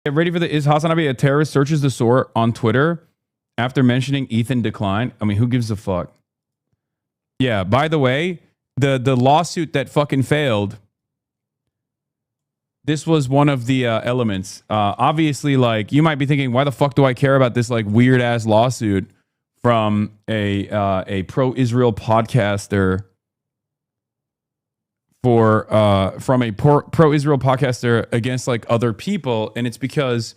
Get ready for the is Hasanabi a terrorist searches the sore on Twitter after mentioning Ethan Klein. I mean, who gives a fuck? Yeah, by the way, the lawsuit that fucking failed, this was one of the elements. Obviously, like, you might be thinking, why the fuck do I care about this like weird ass lawsuit from a pro-Israel podcaster from a pro-Israel podcaster against like other people? And it's because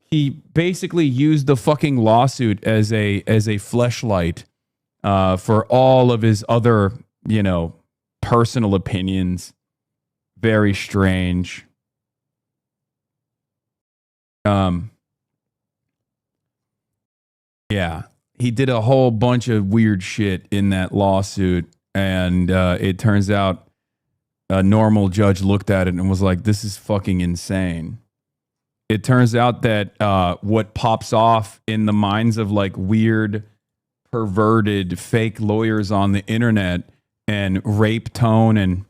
he basically used the fucking lawsuit as a fleshlight for all of his other, you know, personal opinions. Very strange. Yeah, he did a whole bunch of weird shit in that lawsuit, and it turns out a normal judge looked at it and was like, this is fucking insane. It turns out that what pops off in the minds of like weird, perverted, fake lawyers on the internet and rape tone and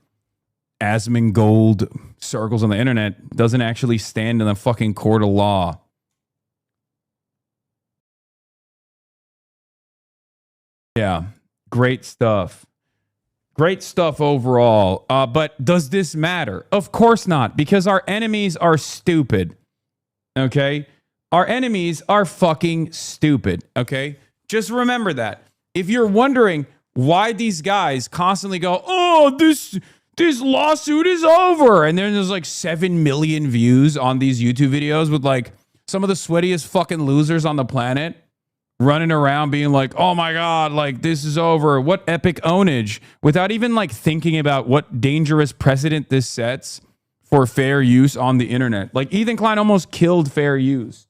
Asmongold circles on the internet doesn't actually stand in the fucking court of law. Yeah, great stuff. Great stuff overall. But does this matter? Of course not, because our enemies are stupid. Okay? Our enemies are fucking stupid. Okay? Just remember that. If you're wondering why these guys constantly go, oh, this lawsuit is over, and then there's like 7 million views on these YouTube videos with like some of the sweatiest fucking losers on the planet running around being like, oh my God, like this is over. What epic ownage, without even like thinking about what dangerous precedent this sets for fair use on the internet. Like Ethan Klein almost killed fair use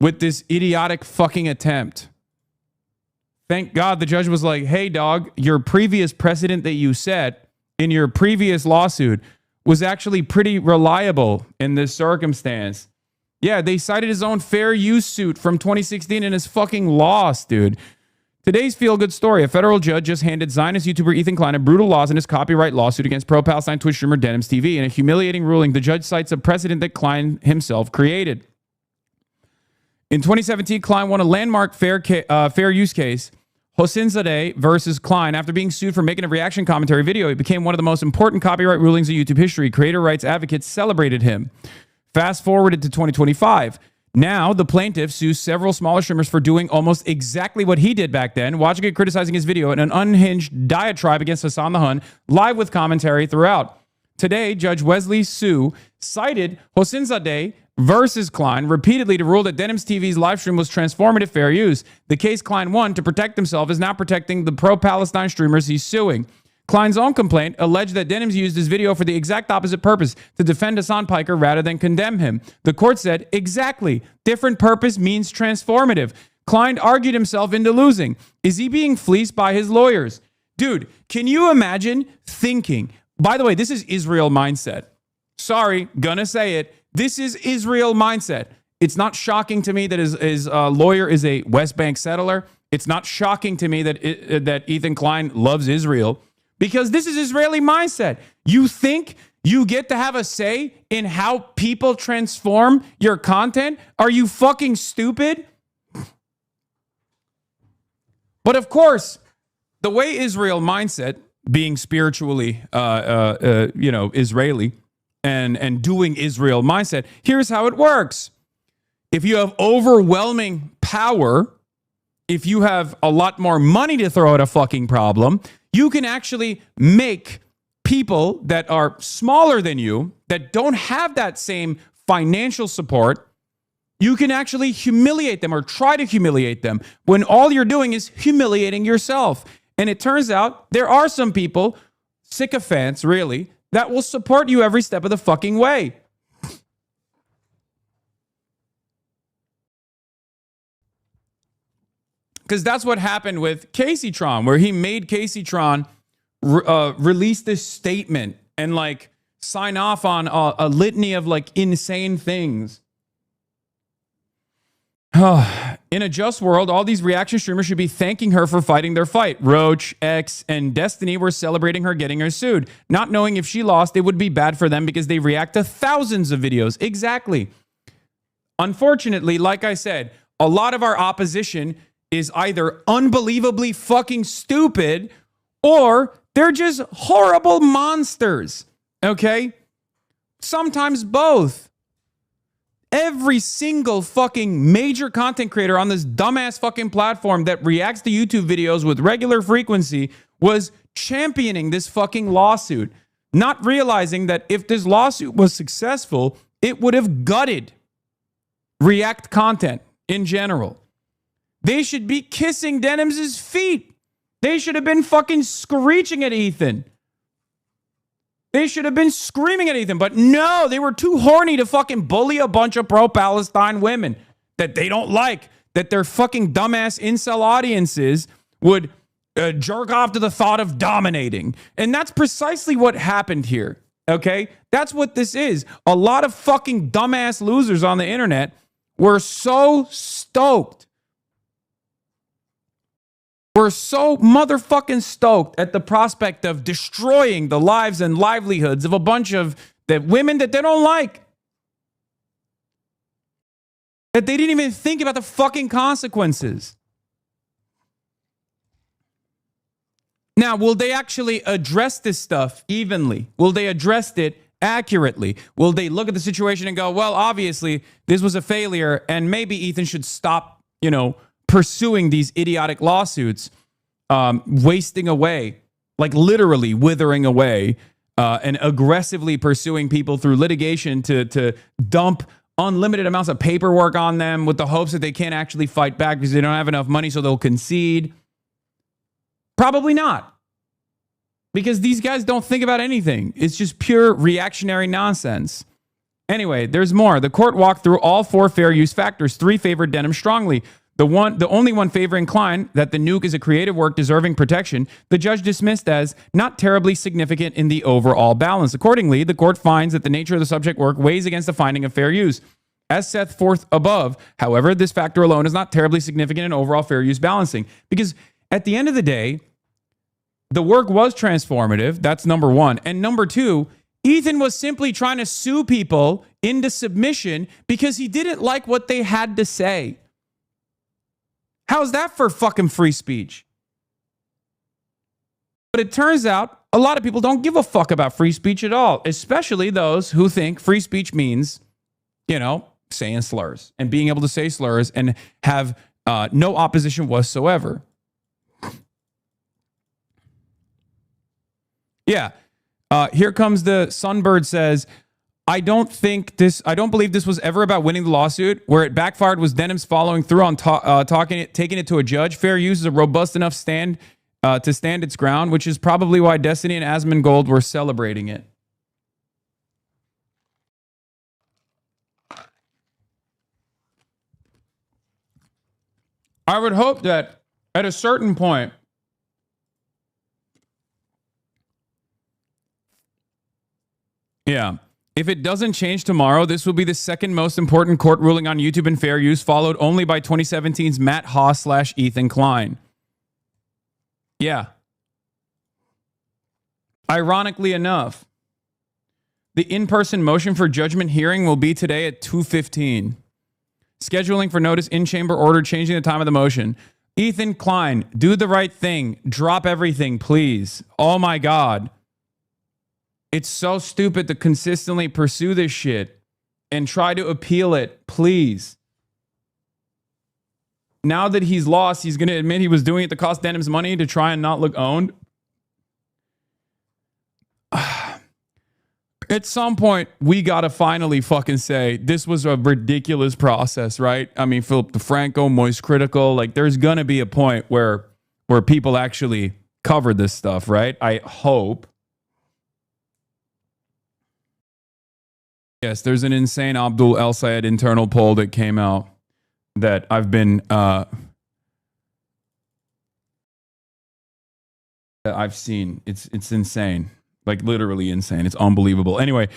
with this idiotic fucking attempt. Thank God the judge was like, hey dog, your previous precedent that you set in your previous lawsuit was actually pretty reliable in this circumstance. Yeah, they cited his own fair use suit from 2016 and his fucking loss, dude. Today's feel-good story. A federal judge just handed Zionist YouTuber Ethan Klein a brutal loss in his copyright lawsuit against pro-Palestine Twitch streamer Denims TV. In a humiliating ruling, the judge cites a precedent that Klein himself created. In 2017, Klein won a landmark fair use case, Hasanabi versus Klein. After being sued for making a reaction commentary video, it became one of the most important copyright rulings in YouTube history. Creator rights advocates celebrated him. Fast forwarded to 2025. Now, the plaintiff sues several smaller streamers for doing almost exactly what he did back then, watching and criticizing his video in an unhinged diatribe against Hassan the Hun, live with commentary throughout. Today, Judge Wesley Su cited Hasanabi versus Klein repeatedly to rule that Denims TV's live stream was transformative fair use. The case Klein won to protect himself is now protecting the pro-Palestine streamers he's suing. Klein's own complaint alleged that Denims used his video for the exact opposite purpose, to defend Hasan Piker rather than condemn him. The court said, exactly, different purpose means transformative. Klein argued himself into losing. Is he being fleeced by his lawyers? Dude, can you imagine thinking, by the way, this is Israel mindset. Sorry, gonna say it. This is Israel mindset. It's not shocking to me that his lawyer is a West Bank settler. It's not shocking to me that Ethan Klein loves Israel. Because this is Israeli mindset. You think you get to have a say in how people transform your content? Are you fucking stupid? But of course, the way Israel mindset, being spiritually, Israeli and doing Israel mindset, here's how it works. If you have overwhelming power, if you have a lot more money to throw at a fucking problem, you can actually make people that are smaller than you, that don't have that same financial support, you can actually humiliate them or try to humiliate them when all you're doing is humiliating yourself. And it turns out there are some people, sycophants really, that will support you every step of the fucking way. Because that's what happened with Casey Tron, where he made Casey Tron release this statement and like sign off on a litany of like insane things. In a just world, all these reaction streamers should be thanking her for fighting their fight. Roach, X, and Destiny were celebrating her getting her sued, not knowing if she lost, it would be bad for them because they react to thousands of videos. Exactly. Unfortunately, like I said, a lot of our opposition is either unbelievably fucking stupid or they're just horrible monsters. Okay? Sometimes both. Every single fucking major content creator on this dumbass fucking platform that reacts to YouTube videos with regular frequency was championing this fucking lawsuit, not realizing that if this lawsuit was successful, it would have gutted React content in general. They should be kissing Denims' feet. They should have been fucking screeching at Ethan. They should have been screaming at Ethan, but no, they were too horny to fucking bully a bunch of pro-Palestine women that they don't like, that their fucking dumbass incel audiences would jerk off to the thought of dominating. And that's precisely what happened here, okay? That's what this is. A lot of fucking dumbass losers on the internet were so stoked. We're so motherfucking stoked at the prospect of destroying the lives and livelihoods of a bunch of the women that they don't like. That they didn't even think about the fucking consequences. Now, will they actually address this stuff evenly? Will they address it accurately? Will they look at the situation and go, well, obviously, this was a failure and maybe Ethan should stop, pursuing these idiotic lawsuits, wasting away, like literally withering away, and aggressively pursuing people through litigation to dump unlimited amounts of paperwork on them with the hopes that they can't actually fight back because they don't have enough money, so they'll concede. Probably not. Because these guys don't think about anything. It's just pure reactionary nonsense. Anyway, there's more. The court walked through all 4 fair use factors. 3 favored Denims strongly. The only one favoring Klein, that the nuke is a creative work deserving protection, the judge dismissed as not terribly significant in the overall balance. Accordingly, the court finds that the nature of the subject work weighs against the finding of fair use. As set forth above, however, this factor alone is not terribly significant in overall fair use balancing. Because at the end of the day, the work was transformative. That's number one. And number two, Ethan was simply trying to sue people into submission because he didn't like what they had to say. How's that for fucking free speech? But it turns out a lot of people don't give a fuck about free speech at all, especially those who think free speech means, saying slurs and being able to say slurs and have no opposition whatsoever. Yeah. Here comes the Sunbird says, I don't believe this was ever about winning the lawsuit. Where it backfired was Denims following through on taking it to a judge. Fair use is a robust enough stand to stand its ground, which is probably why Destiny and Asmongold were celebrating it. I would hope that at a certain point, yeah, if it doesn't change tomorrow, this will be the second most important court ruling on YouTube and fair use, followed only by 2017's Matt Haas / Ethan Klein. Yeah. Ironically enough, the in-person motion for judgment hearing will be today at 2:15. Scheduling for notice in-chamber order, changing the time of the motion. Ethan Klein, do the right thing. Drop everything, please. Oh my God. It's so stupid to consistently pursue this shit and try to appeal it, please. Now that he's lost, he's going to admit he was doing it to cost Denims money to try and not look owned. At some point, we got to finally fucking say this was a ridiculous process, right? I mean, Philip DeFranco, Moist Critical, like there's going to be a point where people actually cover this stuff, right? I hope. Yes, there's an insane Abdul El Sayed internal poll that came out that I've been that I've seen. It's insane. Like literally insane. It's unbelievable. Anyway,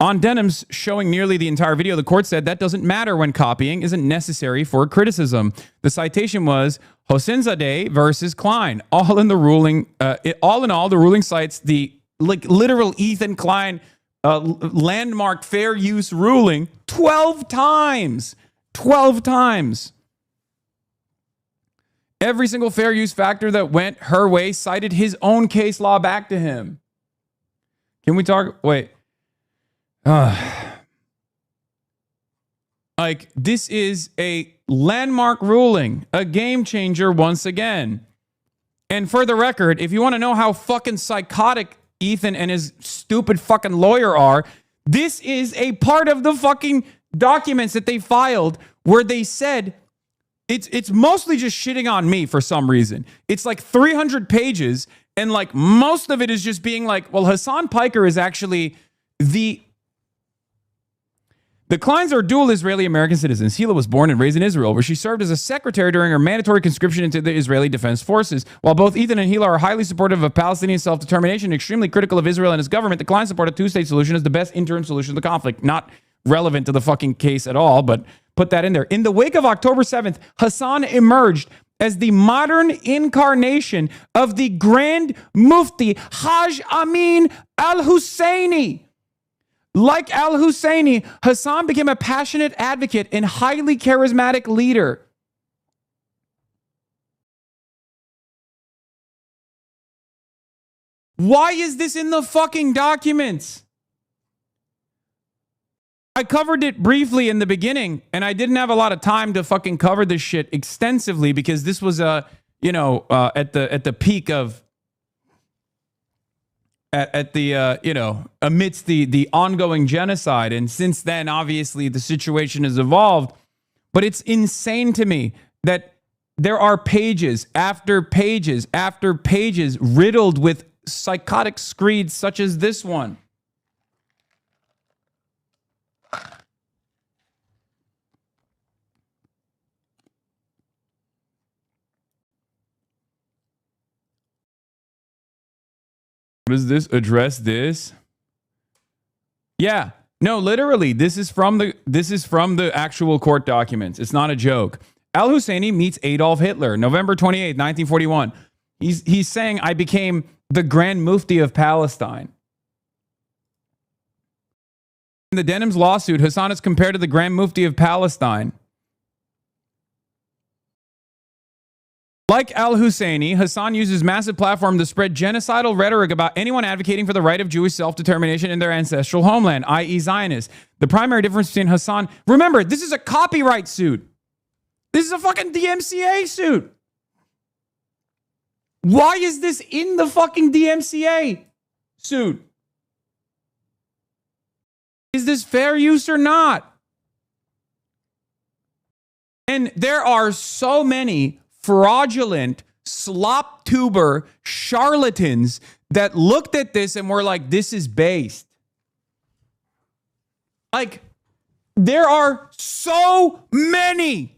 On Denims showing nearly the entire video, the court said that doesn't matter when copying isn't necessary for criticism. The citation was Hosinzadeh versus Klein. All in all, the ruling cites the literal Ethan Klein landmark fair use ruling 12 times. 12 times. Every single fair use factor that went her way cited his own case law back to him. Can we talk? Wait. Like, this is a landmark ruling, a game changer once again. And for the record, if you want to know how fucking psychotic Ethan and his stupid fucking lawyer are, this is a part of the fucking documents that they filed where they said it's mostly just shitting on me for some reason. It's like 300 pages, and like most of it is just being like, well, Hasan Piker is actually the Kleins are dual Israeli-American citizens. Hila was born and raised in Israel, where she served as a secretary during her mandatory conscription into the Israeli Defense Forces. While both Ethan and Hila are highly supportive of Palestinian self-determination and extremely critical of Israel and its government, the Kleins support a two-state solution as the best interim solution to the conflict. Not relevant to the fucking case at all, but put that in there. In the wake of October 7th, Hasan emerged as the modern incarnation of the Grand Mufti Haj Amin al-Husseini. Like al-Husseini, Hasan became a passionate advocate and highly charismatic leader. Why is this in the fucking documents? I covered it briefly in the beginning, and I didn't have a lot of time to fucking cover this shit extensively because this was at the peak of amidst the ongoing genocide. And since then, obviously, the situation has evolved. But it's insane to me that there are pages after pages after pages riddled with psychotic screeds such as this one. Does this address this? Yeah. No, literally, this is from the actual court documents. It's not a joke. Al-Husseini meets Adolf Hitler, November 28, 1941. He's saying, I became the Grand Mufti of Palestine. In the Denims lawsuit, Hasan is compared to the Grand Mufti of Palestine. Like al-Husseini, Hasan uses massive platform to spread genocidal rhetoric about anyone advocating for the right of Jewish self-determination in their ancestral homeland, i.e. Zionists. The primary difference between Hasan... Remember, this is a copyright suit. This is a fucking DMCA suit. Why is this in the fucking DMCA suit? Is this fair use or not? And there are so many fraudulent slop tuber charlatans that looked at this and were like, this is based. Like, there are so many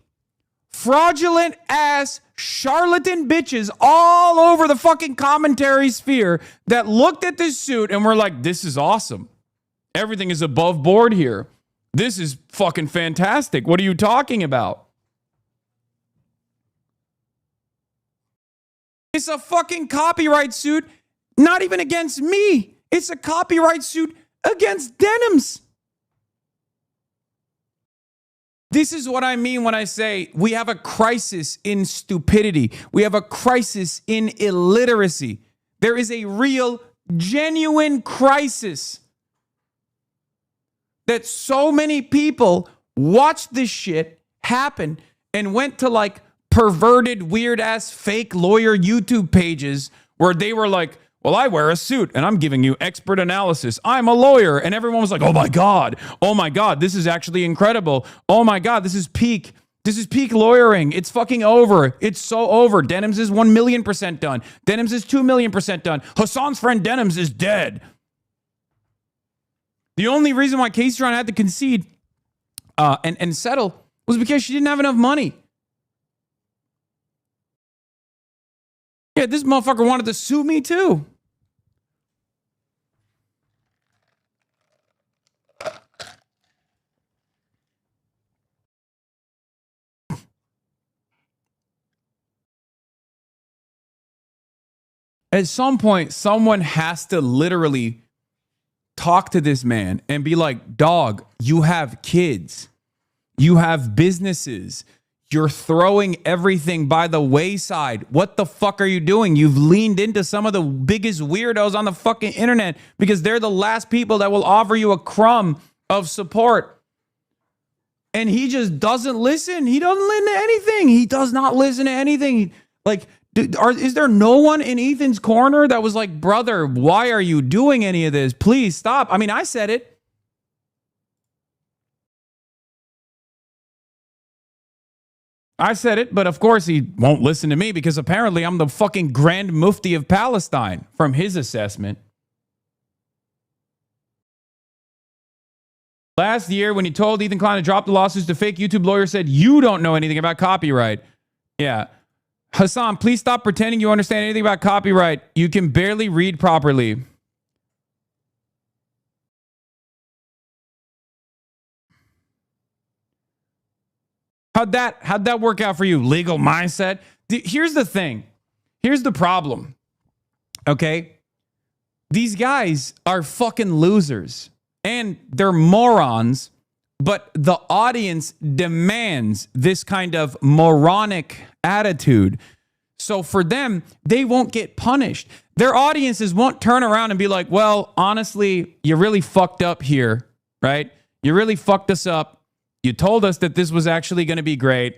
fraudulent ass charlatan bitches all over the fucking commentary sphere that looked at this suit and were like, this is awesome. Everything is above board here. This is fucking fantastic. What are you talking about? It's a fucking copyright suit, not even against me. It's a copyright suit against Denims. This is what I mean when I say we have a crisis in stupidity. We have a crisis in illiteracy. There is a real, genuine crisis that so many people watched this shit happen and went to like perverted, weird-ass fake lawyer YouTube pages where they were like, well, I wear a suit and I'm giving you expert analysis. I'm a lawyer. And everyone was like, oh my God, this is actually incredible. Oh my God, this is peak lawyering. It's fucking over. It's so over. Denims is 1,000,000% done. Denims is 2,000,000% done. Hasan's friend Denims is dead. The only reason why Casey Tron had to concede and settle was because she didn't have enough money. Yeah, this motherfucker wanted to sue me too. At some point, someone has to literally talk to this man and be like, dog, you have kids, you have businesses, you're throwing everything by the wayside. What the fuck are you doing? You've leaned into some of the biggest weirdos on the fucking internet because they're the last people that will offer you a crumb of support. And he just doesn't listen. He doesn't listen to anything. He does not listen to anything. Like, is there no one in Ethan's corner that was like, brother, why are you doing any of this? Please stop. I mean, I said it. I said it, but of course he won't listen to me because apparently I'm the fucking Grand Mufti of Palestine from his assessment. Last year, when he told Ethan Klein to drop the lawsuits, the fake YouTube lawyer said, you don't know anything about copyright. Yeah. Hasan, please stop pretending you understand anything about copyright. You can barely read properly. How'd that work out for you? Legal mindset? Here's the thing. Here's the problem. Okay? These guys are fucking losers. And they're morons. But the audience demands this kind of moronic attitude. So for them, they won't get punished. Their audiences won't turn around and be like, well, honestly, you really fucked up here, right? You really fucked us up. You told us that this was actually going to be great.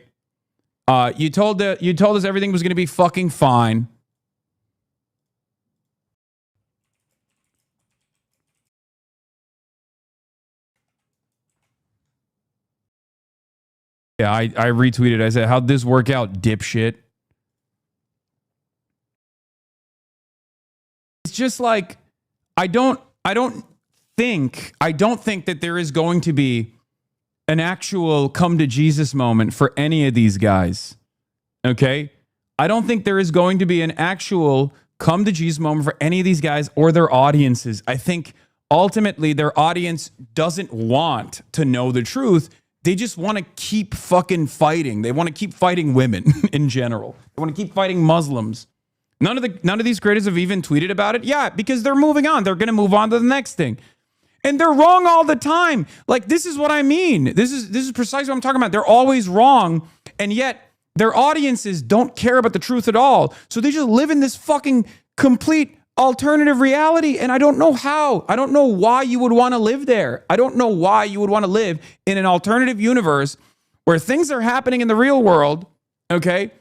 You told us everything was going to be fucking fine. Yeah, I retweeted. I said, how'd this work out, dipshit? It's just like, I don't think that there is going to be an actual come to Jesus moment for any of these guys. Okay? I don't think there is going to be an actual come to Jesus moment for any of these guys or their audiences. I think ultimately their audience doesn't want to know the truth. They just want to keep fucking fighting. They want to keep fighting women in general. They want to keep fighting Muslims. None of these creators have even tweeted about it. Yeah, because they're moving on. They're going to move on to the next thing. And they're wrong all the time. Like, this is what I mean. This is precisely what I'm talking about. They're always wrong, and yet their audiences don't care about the truth at all. So they just live in this fucking complete alternative reality, and I don't know how. I don't know why you would want to live there. I don't know why you would want to live in an alternative universe where things are happening in the real world, okay?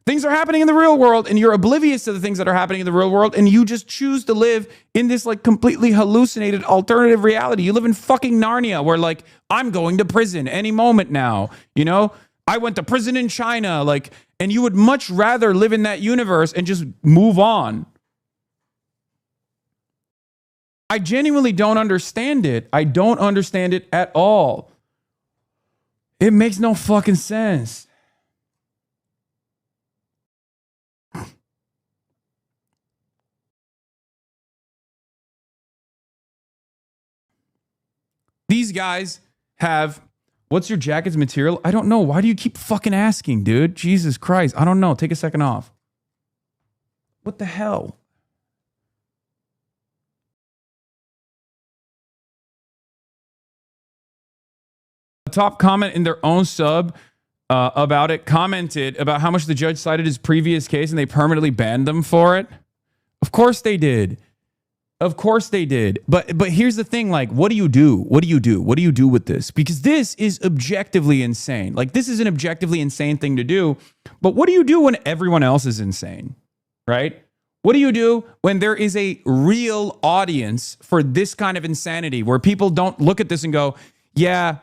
Things are happening in the real world, and you're oblivious to the things that are happening in the real world, and you just choose to live in this like completely hallucinated alternative reality. You live in fucking Narnia, where like, I'm going to prison any moment now. You know, I went to prison in China, like, and you would much rather live in that universe and just move on. I genuinely don't understand it. I don't understand it at all. It makes no fucking sense. These guys have, what's your jacket's material? I don't know. Why do you keep fucking asking, dude? Jesus Christ. I don't know. Take a second off. What the hell? A top comment in their own sub about it commented about how much the judge cited his previous case and they permanently banned them for it. Of course they did. Of course they did. But here's the thing, like, what do you do? What do you do? What do you do with this? Because this is objectively insane. Like, this is an objectively insane thing to do. But what do you do when everyone else is insane? Right? What do you do when there is a real audience for this kind of insanity where people don't look at this and go, yeah,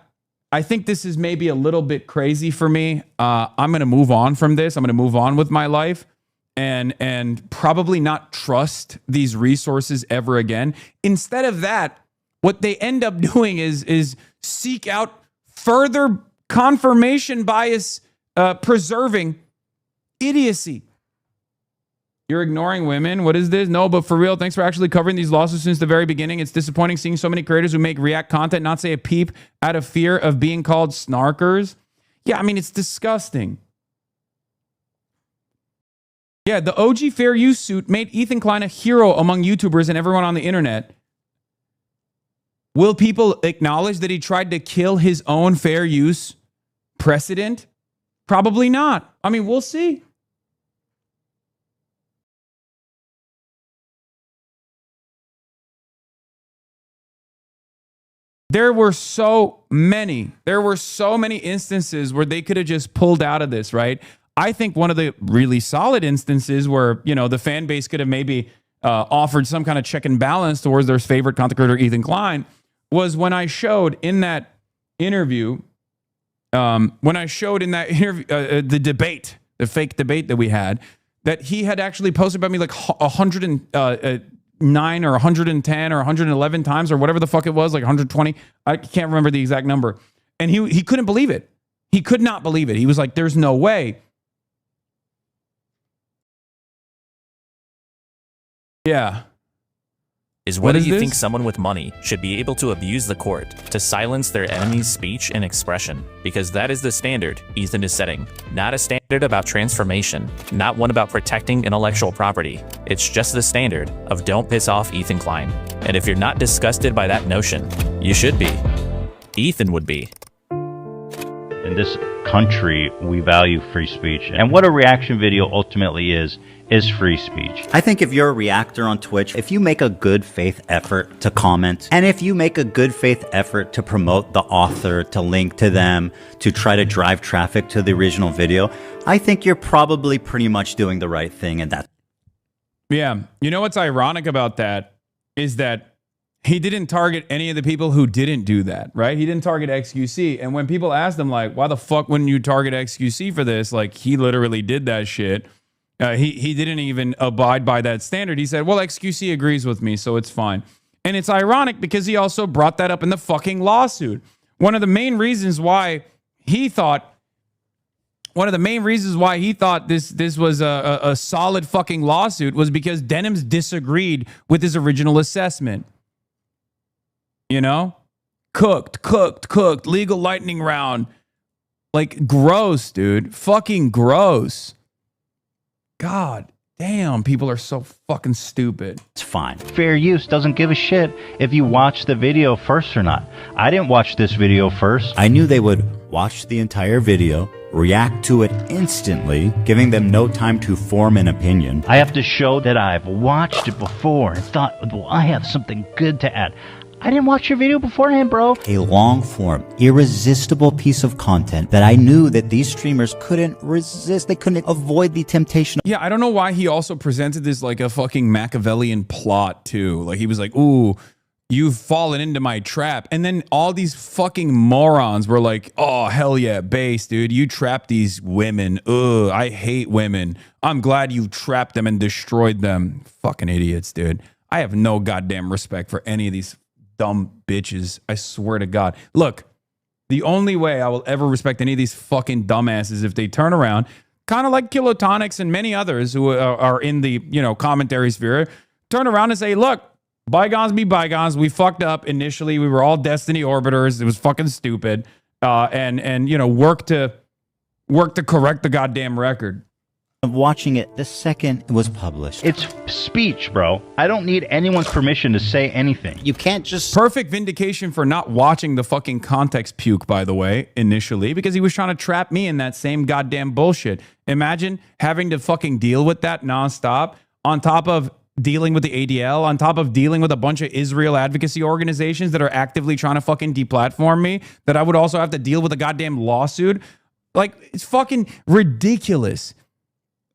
I think this is maybe a little bit crazy for me. I'm going to move on from this. I'm going to move on with my life. And probably not trust these resources ever again. Instead of that, what they end up doing is seek out further confirmation bias preserving idiocy. You're ignoring women? What is this? No, but for real, thanks for actually covering these lawsuits since the very beginning. It's disappointing seeing so many creators who make React content not say a peep out of fear of being called snarkers. Yeah, I mean, it's disgusting. Yeah, the OG fair use suit made Ethan Klein a hero among YouTubers and everyone on the internet. Will people acknowledge that he tried to kill his own fair use precedent? Probably not. I mean, we'll see. There were so many instances where they could have just pulled out of this, right? I think one of the really solid instances where, you know, the fan base could have maybe offered some kind of check and balance towards their favorite content creator, Ethan Klein, was when I showed in that interview, the debate, the fake debate that we had, that he had actually posted about me like 109 or 110 or 111 times or whatever the fuck it was, like 120. I can't remember the exact number. And he couldn't believe it. He could not believe it. He was like, there's no way. Yeah. Is whether you think someone with money should be able to abuse the court to silence their enemy's speech and expression, because that is the standard Ethan is setting. Not a standard about transformation, not one about protecting intellectual property. It's just the standard of don't piss off Ethan Klein. And if you're not disgusted by that notion, you should be. Ethan would be. In this country, we value free speech. And what a reaction video ultimately is free speech. I think if you're a reactor on Twitch, if you make a good faith effort to comment, and if you make a good faith effort to promote the author, to link to them, to try to drive traffic to the original video, I think you're probably pretty much doing the right thing. And that. Yeah. You know what's ironic about that is that he didn't target any of the people who didn't do that, right? He didn't target XQC. And when people asked him, like, why the fuck wouldn't you target XQC for this? Like, he literally did that shit. He didn't even abide by that standard. He said, well, XQC agrees with me, so it's fine. And it's ironic because he also brought that up in the fucking lawsuit. One of the main reasons why he thought this was a solid fucking lawsuit was because Denims disagreed with his original assessment. You know? Cooked, legal lightning round. Like, gross, dude. Fucking gross. God damn, people are so fucking stupid. It's fine. Fair use doesn't give a shit if you watch the video first or not. I didn't watch this video first. I knew they would watch the entire video, react to it instantly, giving them no time to form an opinion. I have to show that I've watched it before and thought, well, I have something good to add. I didn't watch your video beforehand, bro. A long-form, irresistible piece of content that I knew that these streamers couldn't resist. They couldn't avoid the temptation. Yeah, I don't know why he also presented this like a fucking Machiavellian plot, too. Like, he was like, ooh, you've fallen into my trap. And then all these fucking morons were like, oh, hell yeah, base, dude. You trapped these women. Ugh, I hate women. I'm glad you trapped them and destroyed them. Fucking idiots, dude. I have no goddamn respect for any of these dumb bitches. I swear to God. Look, the only way I will ever respect any of these fucking dumbasses is if they turn around, kind of like Kilotonics and many others who are in the, you know, commentary sphere, turn around and say, look, bygones be bygones. We fucked up initially. We were all Destiny orbiters. It was fucking stupid. And you know, work to correct the goddamn record. Of watching it the second it was published. It's speech, bro. I don't need anyone's permission to say anything. You can't just... Perfect vindication for not watching the fucking context puke, by the way, initially, because he was trying to trap me in that same goddamn bullshit. Imagine having to fucking deal with that nonstop, on top of dealing with the ADL, on top of dealing with a bunch of Israel advocacy organizations that are actively trying to fucking deplatform me, that I would also have to deal with a goddamn lawsuit. Like, it's fucking ridiculous.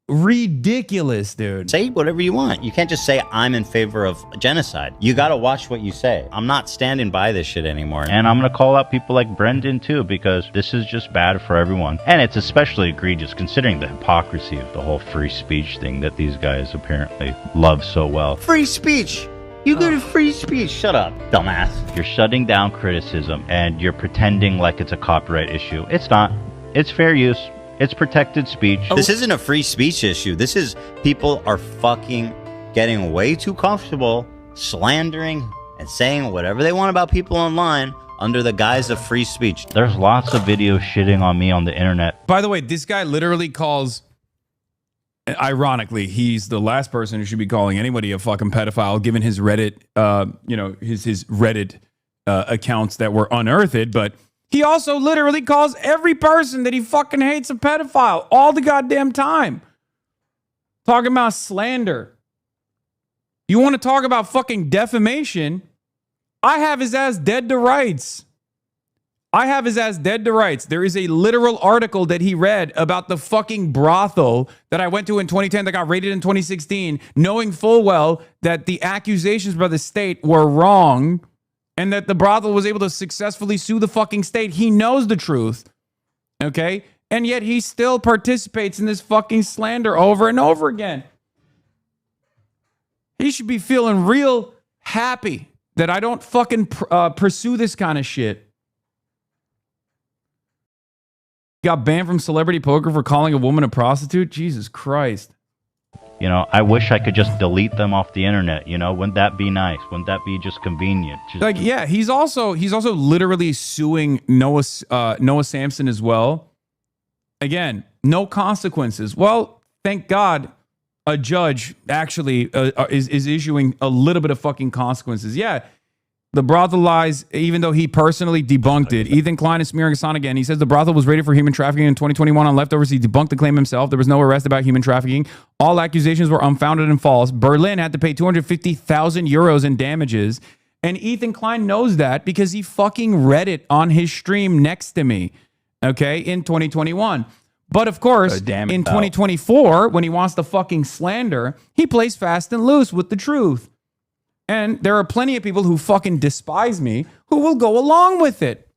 Ridiculous, dude. Say whatever you want. You can't just say I'm in favor of genocide. You gotta watch what you say. I'm not standing by this shit anymore. And I'm gonna call out people like Brendan too, because this is just bad for everyone. And it's especially egregious considering the hypocrisy of the whole free speech thing that these guys apparently love so well. Free speech! You go to free speech. Shut up, dumbass. You're shutting down criticism and you're pretending like it's a copyright issue. It's not. It's fair use. It's protected speech. This isn't a free speech issue. This is people are fucking getting way too comfortable slandering and saying whatever they want about people online under the guise of free speech. There's lots of videos shitting on me on the internet. By the way, this guy literally calls ironically, he's the last person who should be calling anybody a fucking pedophile, given his Reddit, his Reddit accounts that were unearthed. But he also literally calls every person that he fucking hates a pedophile all the goddamn time. Talking about slander. You want to talk about fucking defamation? I have his ass dead to rights. There is a literal article that he read about the fucking brothel that I went to in 2010 that got raided in 2016, knowing full well that the accusations by the state were wrong and that the brothel was able to successfully sue the fucking state. He knows the truth. Okay? And yet he still participates in this fucking slander over and over again. He should be feeling real happy that I don't fucking pursue this kind of shit. Got banned from Celebrity Poker for calling a woman a prostitute? Jesus Christ. You know, I wish I could just delete them off the internet. You know, wouldn't that be nice? Wouldn't that be just convenient? He's also literally suing Noah Samson as well. Again, no consequences. Well, thank God a judge actually is issuing a little bit of fucking consequences. Yeah. The brothel lies, even though he personally debunked it. Ethan Klein is smearing Hasan again. He says the brothel was raided for human trafficking in 2021 on leftovers. He debunked the claim himself. There was no arrest about human trafficking. All accusations were unfounded and false. Berlin had to pay 250,000 euros in damages. And Ethan Klein knows that because he fucking read it on his stream next to me, okay, in 2021. But of course, in 2024, when he wants to fucking slander, he plays fast and loose with the truth. And there are plenty of people who fucking despise me who will go along with it.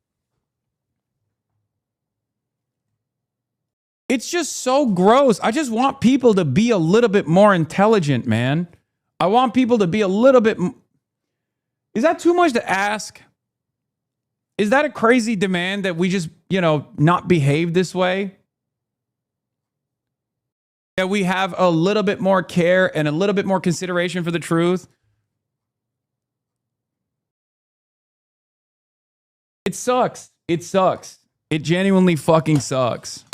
It's just so gross. I just want people to be a little bit more intelligent, man. I want people to be a little bit... Is that too much to ask? Is that a crazy demand that we just, not behave this way? That we have a little bit more care and a little bit more consideration for the truth? It sucks. It sucks. It genuinely fucking sucks.